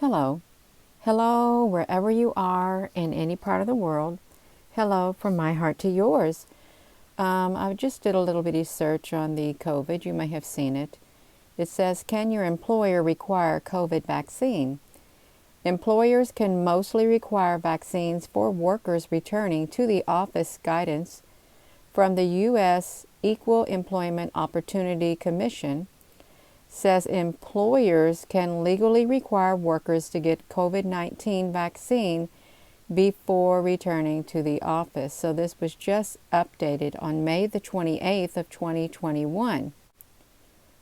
Hello. Hello, wherever you are in any part of the world. Hello from my heart to yours. I just did a little bitty search on the COVID. You may have seen it. It says, can your employer require COVID vaccine? Employers can mostly require vaccines for workers returning to the office. Guidance from the U.S. Equal Employment Opportunity Commission says employers can legally require workers to get COVID-19 vaccine before returning to the office. So this was just updated on May the 28th of 2021.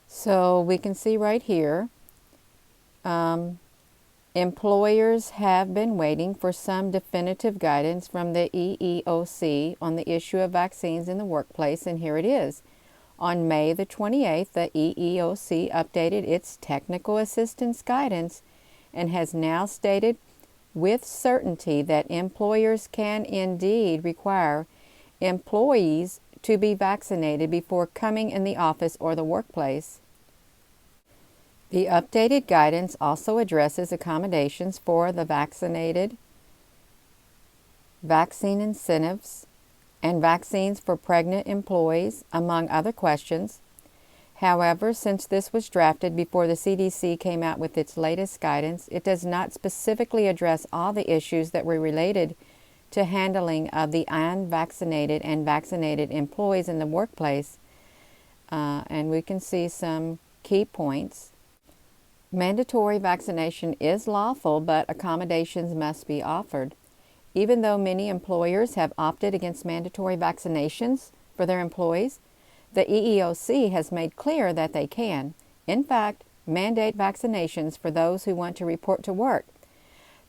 So we can see right here, employers have been waiting for some definitive guidance from the EEOC on the issue of vaccines in the workplace, and here it is. On May the 28th, the EEOC updated its technical assistance guidance and has now stated with certainty that employers can indeed require employees to be vaccinated before coming in the office or the workplace. The updated guidance also addresses accommodations for the vaccinated, vaccine incentives, and vaccines for pregnant employees, among other questions. However, since this was drafted before the CDC came out with its latest guidance, it does not specifically address all the issues that were related to handling of the unvaccinated and vaccinated employees in the workplace. And we can see some key points. Mandatory vaccination is lawful, but accommodations must be offered. Even though many employers have opted against mandatory vaccinations for their employees, the EEOC has made clear that they can, in fact, mandate vaccinations for those who want to report to work.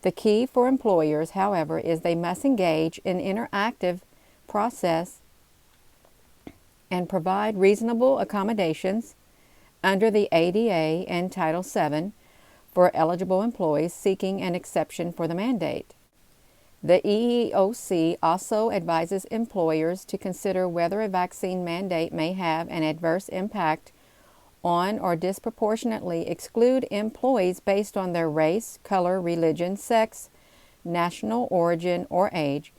The key for employers, however, is they must engage in interactive process and provide reasonable accommodations under the ADA and Title VII for eligible employees seeking an exception for the mandate. The EEOC also advises employers to consider whether a vaccine mandate may have an adverse impact on or disproportionately exclude employees based on their race, color, religion, sex, national origin, or age.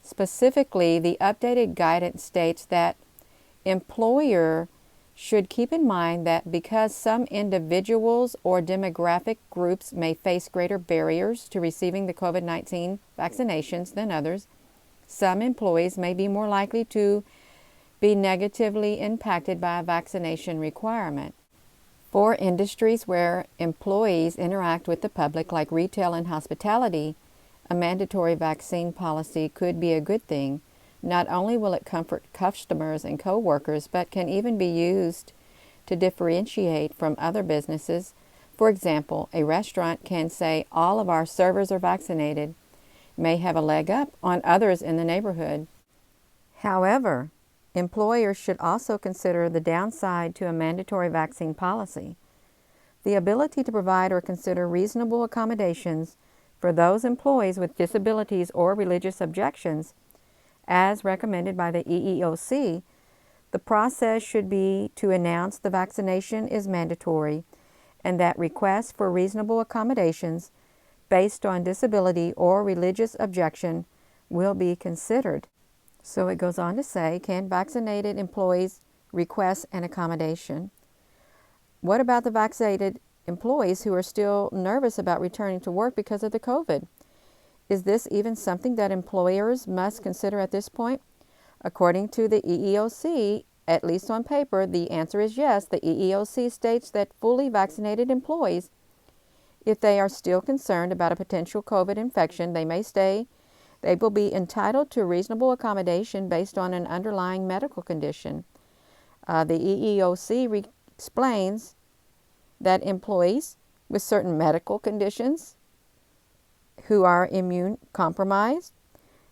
Specifically, the updated guidance states that employer should keep in mind that because some individuals or demographic groups may face greater barriers to receiving the COVID-19 vaccinations than others, some employees may be more likely to be negatively impacted by a vaccination requirement. For industries where employees interact with the public, like retail and hospitality, a mandatory vaccine policy could be a good thing. Not only will it comfort customers and co-workers, but can even be used to differentiate from other businesses. For example, a restaurant can say all of our servers are vaccinated, may have a leg up on others in the neighborhood. However, employers should also consider the downside to a mandatory vaccine policy. The ability to provide or consider reasonable accommodations for those employees with disabilities or religious objections, as recommended by the EEOC, the process should be to announce the vaccination is mandatory and that requests for reasonable accommodations based on disability or religious objection will be considered. So it goes on to say, can vaccinated employees request an accommodation? What about the vaccinated employees who are still nervous about returning to work because of the COVID? Is this even something that employers must consider at this point? According to the EEOC, at least on paper, the answer is yes. The EEOC states that fully vaccinated employees, if they are still concerned about a potential COVID infection, they will be entitled to reasonable accommodation based on an underlying medical condition. The EEOC explains that employees with certain medical conditions who are immune compromised,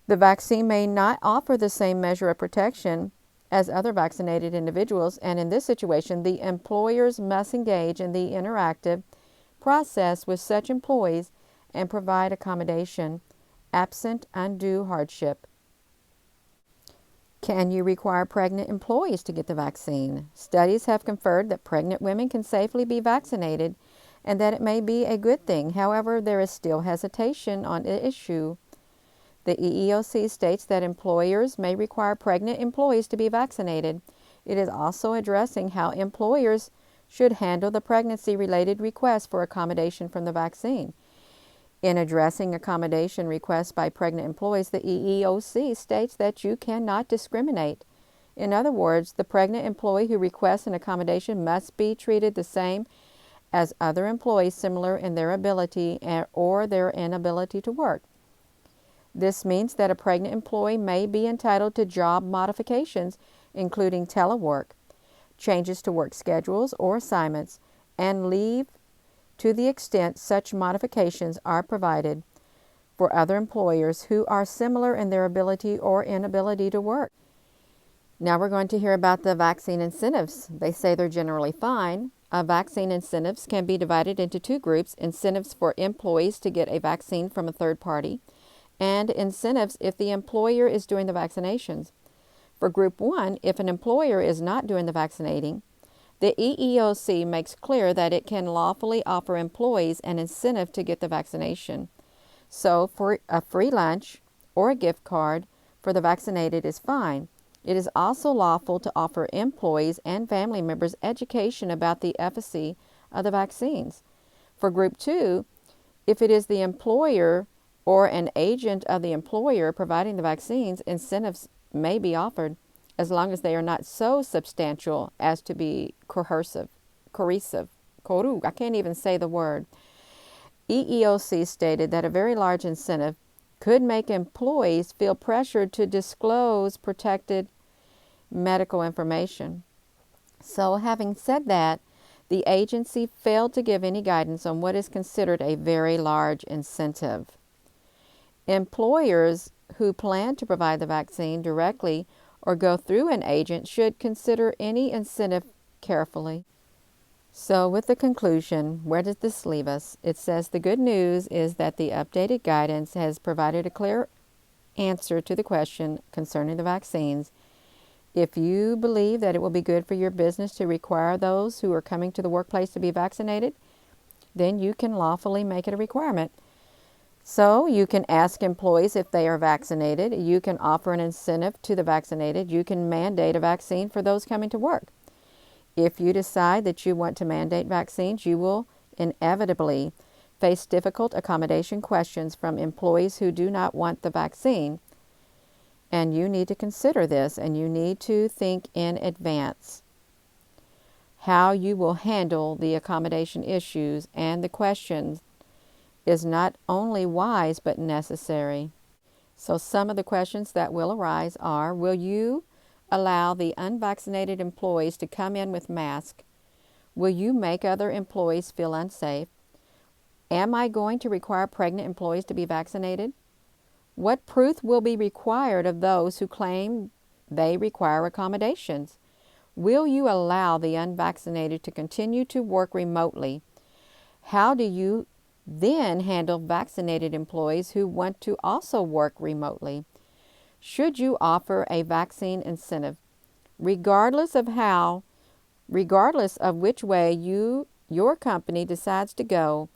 the vaccine may not offer the same measure of protection as other vaccinated individuals, and in this situation, the employers must engage in the interactive process with such employees and provide accommodation, absent undue hardship. Can you require pregnant employees to get the vaccine? Studies have confirmed that pregnant women can safely be vaccinated, and that it may be a good thing. However, there is still hesitation on the issue. The EEOC states that employers may require pregnant employees to be vaccinated. It is also addressing how employers should handle the pregnancy-related requests for accommodation from the vaccine. In addressing accommodation requests by pregnant employees, the EEOC states that you cannot discriminate. In other words, the pregnant employee who requests an accommodation must be treated the same as other employees similar in their ability or their inability to work. This means that a pregnant employee may be entitled to job modifications, including telework, changes to work schedules or assignments, and leave to the extent such modifications are provided for other employers who are similar in their ability or inability to work. Now we're going to hear about the vaccine incentives. They say they're generally fine. Vaccine incentives can be divided into two groups: incentives for employees to get a vaccine from a third party, and incentives if the employer is doing the vaccinations. For Group 1, if an employer is not doing the vaccinating, the EEOC makes clear that it can lawfully offer employees an incentive to get the vaccination. So, for a free lunch or a gift card for the vaccinated is fine. It is also lawful to offer employees and family members education about the efficacy of the vaccines. For Group 2, if it is the employer or an agent of the employer providing the vaccines, incentives may be offered as long as they are not so substantial as to be coercive. I can't even say the word. EEOC stated that a very large incentive could make employees feel pressured to disclose protected medical information. So, having said that, the agency failed to give any guidance on what is considered a very large incentive. Employers who plan to provide the vaccine directly or go through an agent should consider any incentive carefully. So with the conclusion, where does this leave us? It says the good news is that the updated guidance has provided a clear answer to the question concerning the vaccines. If you believe that it will be good for your business to require those who are coming to the workplace to be vaccinated, then you can lawfully make it a requirement. So you can ask employees if they are vaccinated. You can offer an incentive to the vaccinated. You can mandate a vaccine for those coming to work. If you decide that you want to mandate vaccines, you will inevitably face difficult accommodation questions from employees who do not want the vaccine. And you need to consider this, and you need to think in advance how you will handle the accommodation issues, and the questions is not only wise but necessary. So some of the questions that will arise are: will you allow the unvaccinated employees to come in with masks? Will you make other employees feel unsafe? Am I going to require pregnant employees to be vaccinated? What proof will be required of those who claim they require accommodations? Will you allow the unvaccinated to continue to work remotely? How do you then handle vaccinated employees who want to also work remotely? Should you offer a vaccine incentive? Regardless of which way your company decides to go,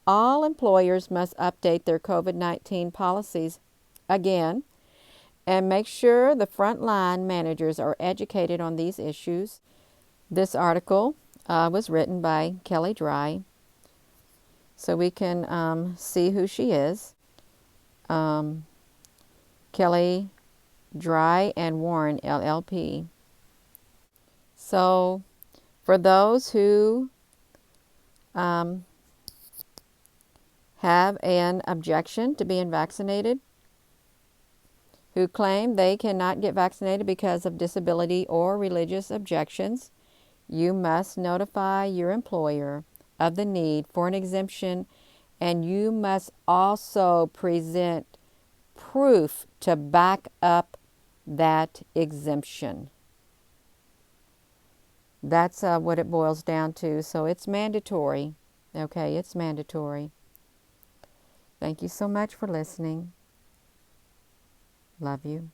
all employers must update their COVID-19 policies again and make sure the frontline managers are educated on these issues. This article was written by Kelly Dry, so we can see who she is. Kelly Dry and Warren, LLP. So for those who have an objection to being vaccinated, who claim they cannot get vaccinated because of disability or religious objections, you must notify your employer of the need for an exemption, and you must also present proof to back up that exemption. That's what it boils down to. So it's mandatory. Okay, it's mandatory. Thank you so much for listening. Love you.